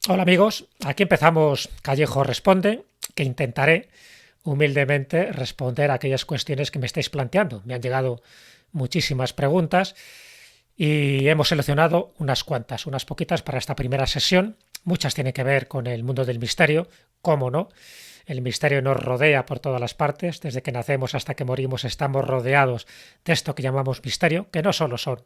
Hola amigos, aquí empezamos Callejo Responde, que intentaré humildemente responder a aquellas cuestiones que me estáis planteando. Me han llegado muchísimas preguntas y hemos seleccionado unas cuantas, unas poquitas para esta primera sesión. Muchas tienen que ver con el mundo del misterio, cómo no. El misterio nos rodea por todas las partes, desde que nacemos hasta que morimos estamos rodeados de esto que llamamos misterio, que no solo son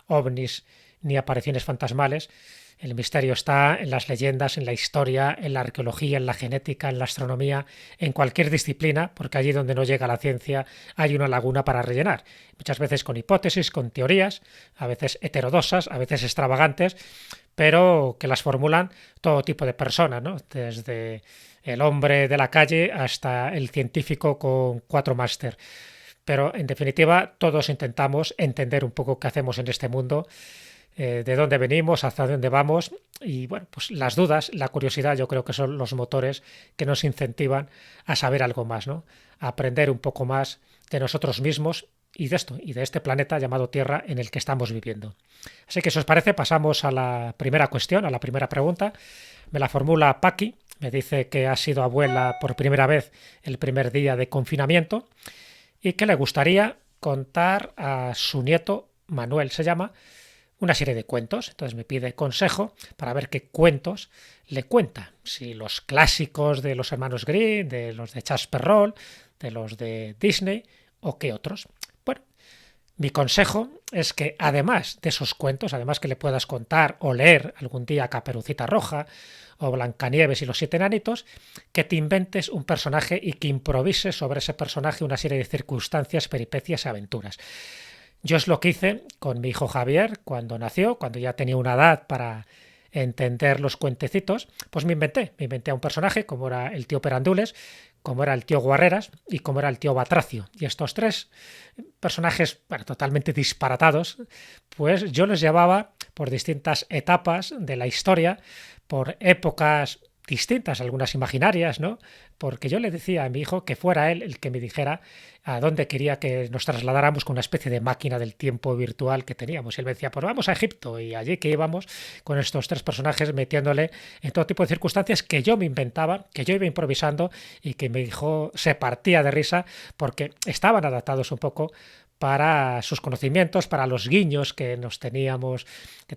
ovnis ni apariciones fantasmales. El misterio está en las leyendas, en la historia, en la arqueología, en la genética, en la astronomía, en cualquier disciplina, porque allí donde no llega la ciencia hay una laguna para rellenar. Muchas veces con hipótesis, con teorías, a veces heterodoxas, a veces extravagantes, pero que las formulan todo tipo de personas, ¿no? Desde el hombre de la calle hasta el científico con 4 máster. Pero en definitiva, todos intentamos entender un poco qué hacemos en este mundo, de dónde venimos, hacia dónde vamos y bueno, pues las dudas, la curiosidad yo creo que son los motores que nos incentivan a saber algo más, ¿no? A aprender un poco más de nosotros mismos y de esto, y de este planeta llamado Tierra en el que estamos viviendo. Así que si os parece, pasamos a la primera cuestión, a la primera pregunta. Me la formula Paqui, me dice que ha sido abuela por primera vez el primer día de confinamiento y que le gustaría contar a su nieto, Manuel se llama, una serie de cuentos. Entonces me pide consejo para ver qué cuentos le cuenta. Si los clásicos de los hermanos Grimm, de los de Charles Perrault, de los de Disney o qué otros. Bueno, mi consejo es que además de esos cuentos, además que le puedas contar o leer algún día Caperucita Roja o Blancanieves y los siete enanitos, que te inventes un personaje y que improvises sobre ese personaje una serie de circunstancias, peripecias y aventuras. Yo es lo que hice con mi hijo Javier cuando nació, cuando ya tenía una edad para entender los cuentecitos, pues me inventé a un personaje como era el tío Perandules, como era el tío Guarreras y como era el tío Batracio. Y estos tres personajes, bueno, totalmente disparatados, pues yo los llevaba por distintas etapas de la historia, por épocas distintas, algunas imaginarias, ¿no? Porque yo le decía a mi hijo que fuera él el que me dijera a dónde quería que nos trasladáramos con una especie de máquina del tiempo virtual que teníamos. Y él me decía, pues vamos a Egipto. Y allí que íbamos con estos tres personajes metiéndole en todo tipo de circunstancias que yo me inventaba, que yo iba improvisando y que mi hijo se partía de risa porque estaban adaptados un poco para sus conocimientos, para los guiños que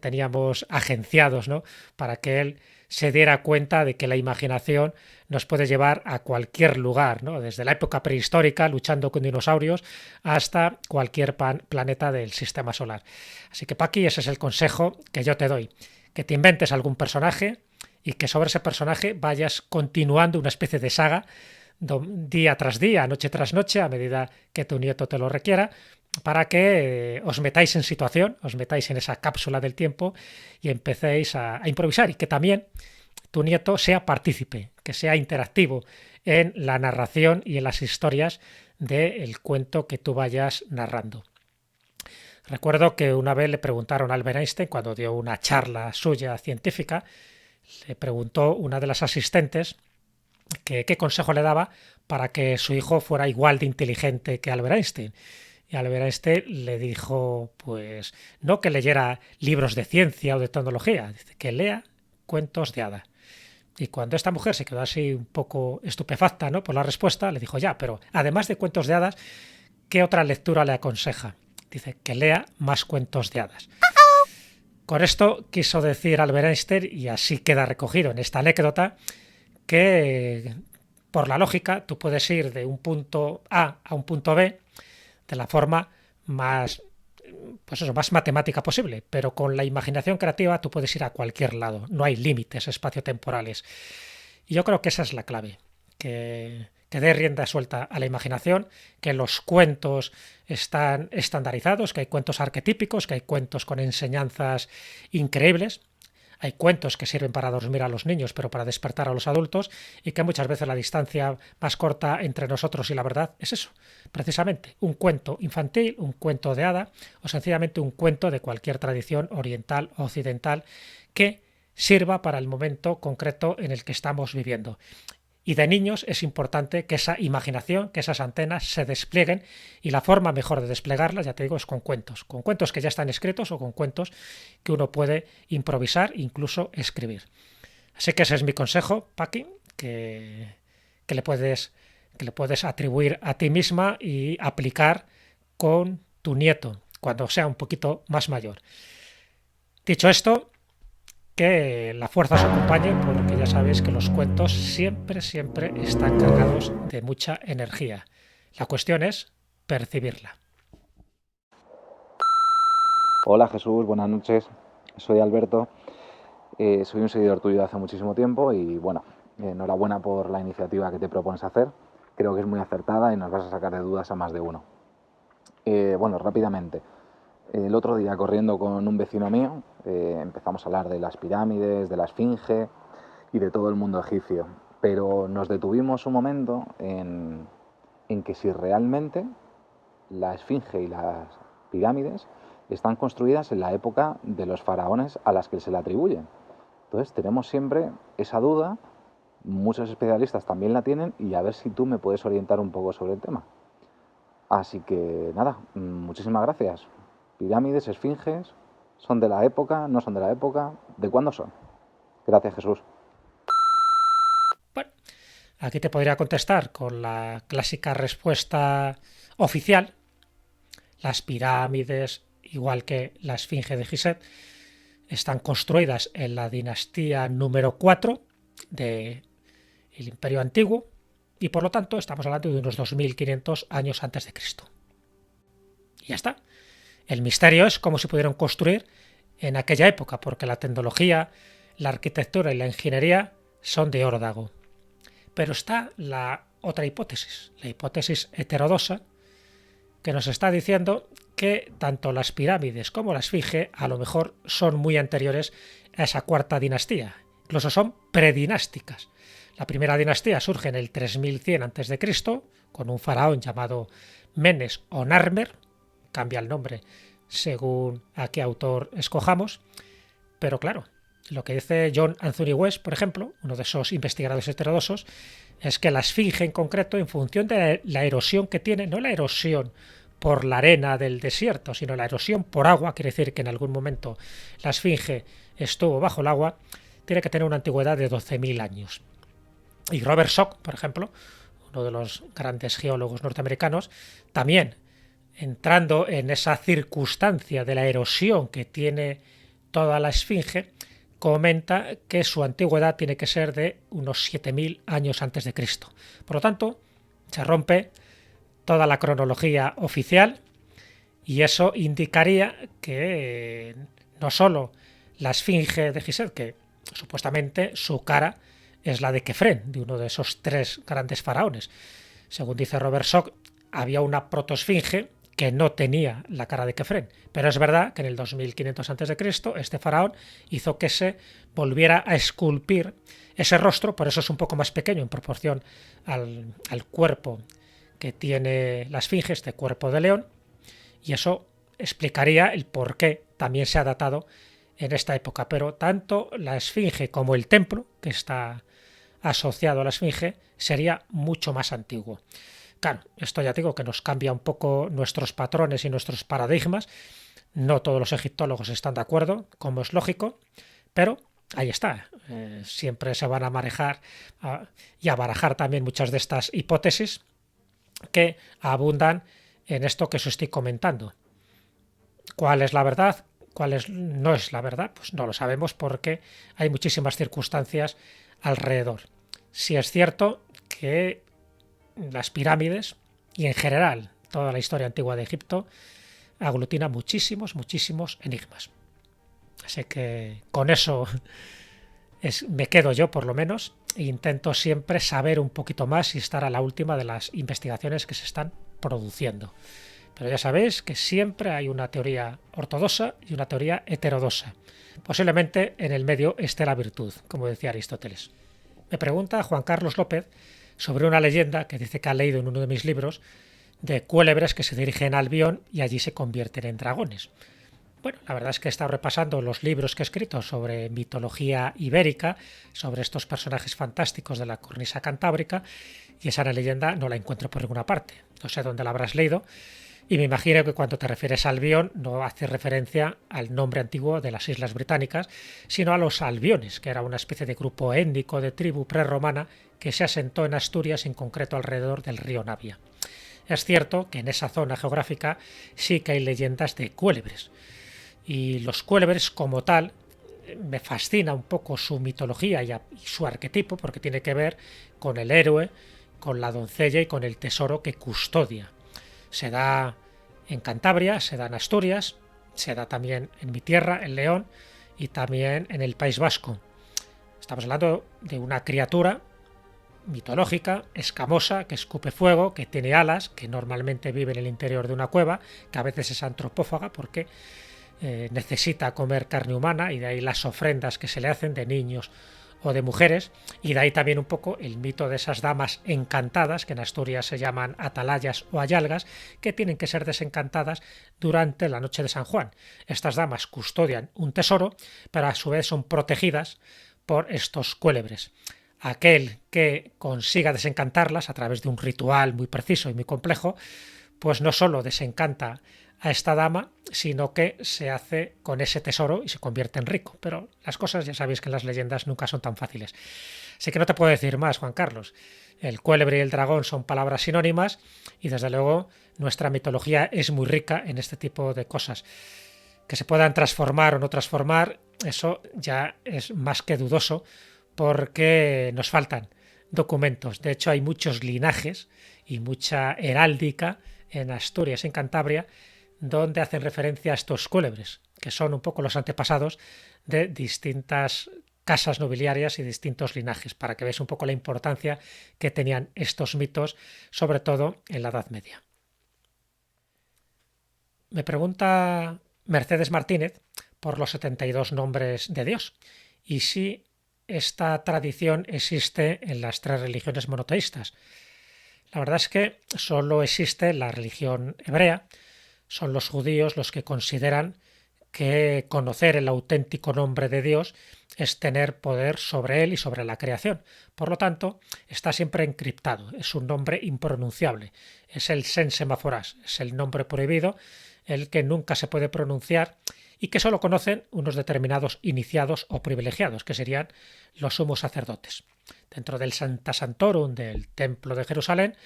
teníamos agenciados, ¿no? Para que él se diera cuenta de que la imaginación nos puede llevar a cualquier lugar, ¿no? Desde la época prehistórica, luchando con dinosaurios, hasta cualquier planeta del sistema solar. Así que, Paqui, ese es el consejo que yo te doy. Que te inventes algún personaje y que sobre ese personaje vayas continuando una especie de saga día tras día, noche tras noche, a medida que tu nieto te lo requiera, para que os metáis en situación, os metáis en esa cápsula del tiempo y empecéis a improvisar y que también tu nieto sea partícipe, que sea interactivo en la narración y en las historias del cuento que tú vayas narrando. Recuerdo que una vez le preguntaron a Albert Einstein, cuando dio una charla suya científica, le preguntó una de las asistentes que qué consejo le daba para que su hijo fuera igual de inteligente que Albert Einstein. Y Albert Einstein le dijo, pues no que leyera libros de ciencia o de tecnología, dice que lea cuentos de hadas. Y cuando esta mujer se quedó así un poco estupefacta, ¿no?, por la respuesta, le dijo, ya, pero además de cuentos de hadas, ¿qué otra lectura le aconseja? Dice que lea más cuentos de hadas. Con esto quiso decir Albert Einstein, y así queda recogido en esta anécdota, que por la lógica tú puedes ir de un punto A un punto B de la forma más, pues eso, más matemática posible, pero con la imaginación creativa tú puedes ir a cualquier lado, no hay límites espaciotemporales. Y yo creo que esa es la clave, que dé rienda suelta a la imaginación, que los cuentos están estandarizados, que hay cuentos arquetípicos, que hay cuentos con enseñanzas increíbles. Hay cuentos que sirven para dormir a los niños, pero para despertar a los adultos, y que muchas veces la distancia más corta entre nosotros y la verdad es eso, precisamente, un cuento infantil, un cuento de hada, o sencillamente un cuento de cualquier tradición oriental o occidental que sirva para el momento concreto en el que estamos viviendo. Y de niños es importante que esa imaginación, que esas antenas se desplieguen, y la forma mejor de desplegarlas, ya te digo, es con cuentos que ya están escritos o con cuentos que uno puede improvisar, incluso escribir. Así que ese es mi consejo, Paqui, que le puedes, que le puedes atribuir a ti misma y aplicar con tu nieto cuando sea un poquito más mayor. Dicho esto, que la fuerza os acompañe, porque ya sabéis que los cuentos siempre, siempre están cargados de mucha energía. La cuestión es percibirla. Hola Jesús, buenas noches. Soy Alberto. Soy un seguidor tuyo de hace muchísimo tiempo y bueno, enhorabuena por la iniciativa que te propones hacer. Creo que es muy acertada y nos vas a sacar de dudas a más de uno. Bueno, rápidamente. El otro día corriendo con un vecino mío empezamos a hablar de las pirámides, de la esfinge y de todo el mundo egipcio. Pero nos detuvimos un momento en que si realmente la esfinge y las pirámides están construidas en la época de los faraones a las que se le atribuyen. Entonces tenemos siempre esa duda, muchos especialistas también la tienen y a ver si tú me puedes orientar un poco sobre el tema. Así que nada, muchísimas gracias. Pirámides, esfinges, ¿son de la época? ¿No son de la época? ¿De cuándo son? Gracias, Jesús. Bueno, aquí te podría contestar con la clásica respuesta oficial. Las pirámides, igual que la esfinge de Gizeh, están construidas en la dinastía número 4 del Imperio Antiguo y por lo tanto estamos hablando de unos 2500 años antes de Cristo. Y ya está. El misterio es cómo se pudieron construir en aquella época, porque la tecnología, la arquitectura y la ingeniería son de órdago. Pero está la otra hipótesis, la hipótesis heterodoxa, que nos está diciendo que tanto las pirámides como la esfinge a lo mejor son muy anteriores a esa cuarta dinastía, incluso son predinásticas. La primera dinastía surge en el 3100 a.C., con un faraón llamado Menes o Narmer, cambia el nombre según a qué autor escojamos, pero claro, lo que dice John Anthony West, por ejemplo, uno de esos investigadores heterodoxos, es que la esfinge en concreto, en función de la erosión que tiene, no la erosión por la arena del desierto, sino la erosión por agua, quiere decir que en algún momento la esfinge estuvo bajo el agua, tiene que tener una antigüedad de 12.000 años. Y Robert Schoch, por ejemplo, uno de los grandes geólogos norteamericanos, también entrando en esa circunstancia de la erosión que tiene toda la esfinge, comenta que su antigüedad tiene que ser de unos 7000 años antes de Cristo. Por lo tanto, se rompe toda la cronología oficial y eso indicaría que no solo la esfinge de Gizeh, que supuestamente su cara es la de Kefren, de uno de esos tres grandes faraones. Según dice Robert Schoch, había una protoesfinge que no tenía la cara de Kefren. Pero es verdad que en el 2500 a.C. este faraón hizo que se volviera a esculpir ese rostro, por eso es un poco más pequeño en proporción al cuerpo que tiene la esfinge, este cuerpo de león, y eso explicaría el por qué también se ha datado en esta época. Pero tanto la esfinge como el templo, que está asociado a la esfinge, sería mucho más antiguo. Claro, esto ya digo que nos cambia un poco nuestros patrones y nuestros paradigmas. No todos los egiptólogos están de acuerdo, como es lógico, pero ahí está. Siempre se van a manejar y a barajar también muchas de estas hipótesis que abundan en esto que os estoy comentando. ¿Cuál es la verdad? No es la verdad? Pues no lo sabemos porque hay muchísimas circunstancias alrededor. Sí es cierto que las pirámides y en general toda la historia antigua de Egipto aglutina muchísimos enigmas. Así que con eso me quedo yo por lo menos e intento siempre saber un poquito más y estar a la última de las investigaciones que se están produciendo. Pero ya sabéis que siempre hay una teoría ortodoxa y una teoría heterodoxa. Posiblemente en el medio esté la virtud, como decía Aristóteles. Me pregunta Juan Carlos López sobre una leyenda que dice que ha leído en uno de mis libros de cuélebres que se dirigen al Albión y allí se convierten en dragones. Bueno, la verdad es que he estado repasando los libros que he escrito sobre mitología ibérica, sobre estos personajes fantásticos de la cornisa cantábrica, y esa leyenda no la encuentro por ninguna parte. No sé dónde la habrás leído. Y me imagino que cuando te refieres a Albión no hace referencia al nombre antiguo de las Islas Británicas, sino a los albiones, que era una especie de grupo étnico de tribu prerromana que se asentó en Asturias, en concreto alrededor del río Navia. Es cierto que en esa zona geográfica sí que hay leyendas de cuélebres. Y los cuélebres como tal, me fascina un poco su mitología y su arquetipo, porque tiene que ver con el héroe, con la doncella y con el tesoro que custodia. Se da en Cantabria, se da en Asturias, se da también en mi tierra, en León, y también en el País Vasco. Estamos hablando de una criatura mitológica, escamosa, que escupe fuego, que tiene alas, que normalmente vive en el interior de una cueva, que a veces es antropófaga porque necesita comer carne humana, y de ahí las ofrendas que se le hacen de niños o de mujeres, y de ahí también un poco el mito de esas damas encantadas, que en Asturias se llaman atalayas o ayalgas, que tienen que ser desencantadas durante la noche de San Juan. Estas damas custodian un tesoro, pero a su vez son protegidas por estos cuélebres. Aquel que consiga desencantarlas a través de un ritual muy preciso y muy complejo, pues no solo desencanta a esta dama, sino que se hace con ese tesoro y se convierte en rico. Pero las cosas ya sabéis que en las leyendas nunca son tan fáciles. Así que no te puedo decir más, Juan Carlos. El cuélebre y el dragón son palabras sinónimas y desde luego nuestra mitología es muy rica en este tipo de cosas. Que se puedan transformar o no transformar, eso ya es más que dudoso porque nos faltan documentos. De hecho, hay muchos linajes y mucha heráldica en Asturias, en Cantabria, donde hacen referencia a estos cuélebres, que son un poco los antepasados de distintas casas nobiliarias y distintos linajes, para que veáis un poco la importancia que tenían estos mitos, sobre todo en la Edad Media. Me pregunta Mercedes Martínez por los 72 nombres de Dios y si esta tradición existe en las tres religiones monoteístas. La verdad es que solo existe la religión hebrea. Son los judíos los que consideran que conocer el auténtico nombre de Dios es tener poder sobre él y sobre la creación. Por lo tanto, está siempre encriptado, es un nombre impronunciable, es el sen semaforas, es el nombre prohibido, el que nunca se puede pronunciar y que solo conocen unos determinados iniciados o privilegiados, que serían los sumos sacerdotes. Dentro del Sancta Sanctorum del Templo de Jerusalén,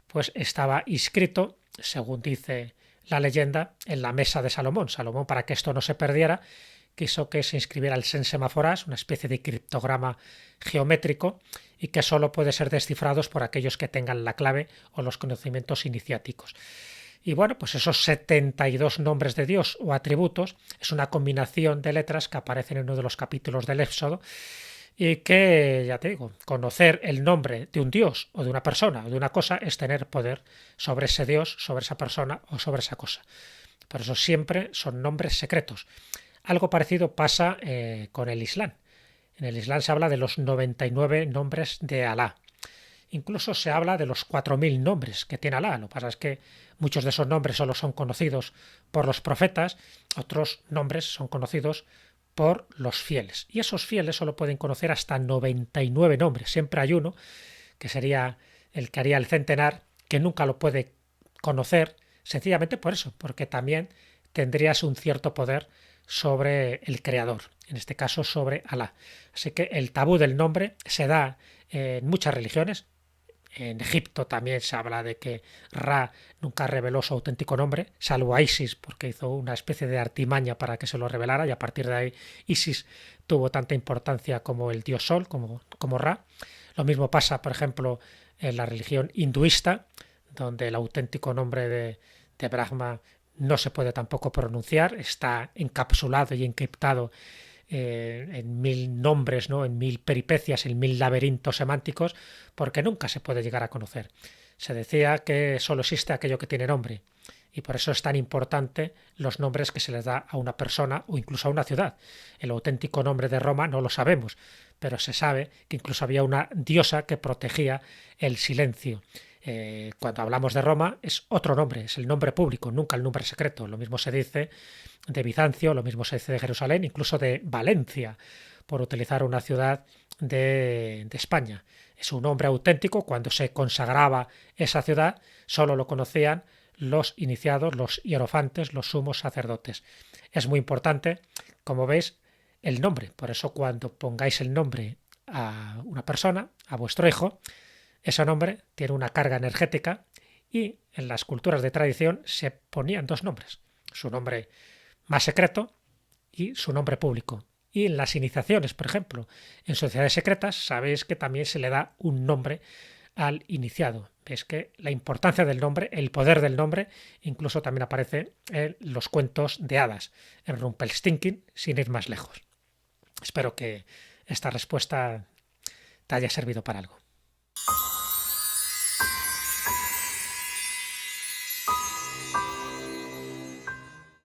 pues estaba inscrito, según dice la leyenda, en la mesa de Salomón. Salomón, para que esto no se perdiera, quiso que se inscribiera el sen semaforas, una especie de criptograma geométrico, y que solo puede ser descifrado por aquellos que tengan la clave o los conocimientos iniciáticos. Y bueno, pues esos 72 nombres de Dios o atributos es una combinación de letras que aparecen en uno de los capítulos del Éxodo, y que, ya te digo, conocer el nombre de un dios o de una persona o de una cosa es tener poder sobre ese dios, sobre esa persona o sobre esa cosa. Por eso siempre son nombres secretos. Algo parecido pasa con el Islam. En el Islam se habla de los 99 nombres de Alá. Incluso se habla de los 4000 nombres que tiene Alá. Lo que pasa es que muchos de esos nombres solo son conocidos por los profetas, otros nombres son conocidos por los fieles. Y esos fieles solo pueden conocer hasta 99 nombres. Siempre hay uno, que sería el que haría el centenar, que nunca lo puede conocer, sencillamente por eso, porque también tendrías un cierto poder sobre el creador, en este caso sobre Alá. Así que el tabú del nombre se da en muchas religiones. En Egipto también se habla de que Ra nunca reveló su auténtico nombre, salvo a Isis, porque hizo una especie de artimaña para que se lo revelara, y a partir de ahí Isis tuvo tanta importancia como el dios Sol, como Ra. Lo mismo pasa, por ejemplo, en la religión hinduista, donde el auténtico nombre de Brahma no se puede tampoco pronunciar, está encapsulado y encriptado en 1000 nombres, ¿no? En 1000 peripecias, en 1000 laberintos semánticos, porque nunca se puede llegar a conocer. Se decía que solo existe aquello que tiene nombre, y por eso es tan importante los nombres que se les da a una persona o incluso a una ciudad. El auténtico nombre de Roma no lo sabemos, pero se sabe que incluso había una diosa que protegía el silencio. Cuando hablamos de Roma es otro nombre, es el nombre público, nunca el nombre secreto. Lo mismo se dice de Bizancio, lo mismo se dice de Jerusalén, incluso de Valencia, por utilizar una ciudad de España. Es un nombre auténtico. Cuando se consagraba esa ciudad, solo lo conocían los iniciados, los hierofantes, los sumos sacerdotes. Es muy importante, como veis, el nombre. Por eso cuando pongáis el nombre a una persona, a vuestro hijo, ese nombre tiene una carga energética y en las culturas de tradición se ponían dos nombres. Su nombre más secreto y su nombre público. Y en las iniciaciones, por ejemplo, en sociedades secretas, sabéis que también se le da un nombre al iniciado. Ves que la importancia del nombre, el poder del nombre, incluso también aparece en los cuentos de hadas, en Rumpelstiltskin, sin ir más lejos. Espero que esta respuesta te haya servido para algo.